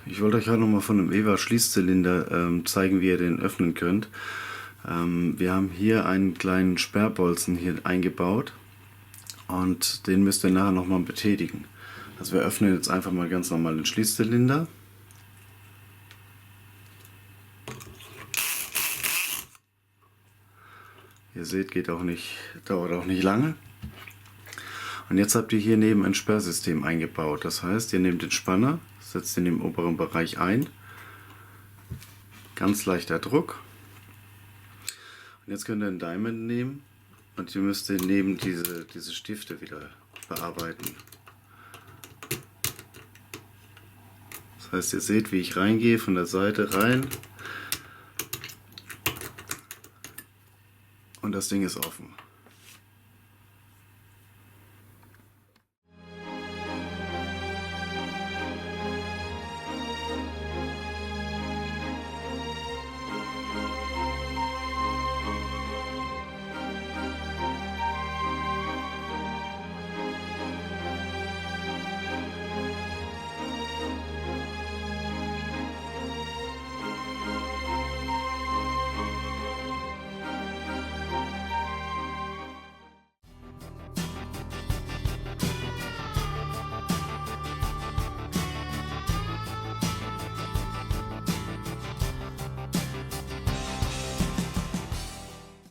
Ich wollte euch heute nochmal von dem EVA Schließzylinder zeigen, wie ihr den öffnen könnt. Wir haben hier einen kleinen Sperrbolzen hier eingebaut und den müsst ihr nachher nochmal betätigen. Also wir öffnen jetzt einfach mal ganz normal den Schließzylinder. Ihr seht, dauert auch nicht lange. Und jetzt habt ihr hier neben ein Sperrsystem eingebaut. Das heißt, ihr nehmt den Spanner, setzt ihn im oberen Bereich ein. Ganz leichter Druck. Und jetzt könnt ihr einen Diamond nehmen und ihr müsst neben diese Stifte wieder bearbeiten. Das heißt, ihr seht, wie ich reingehe, von der Seite rein. Und das Ding ist offen.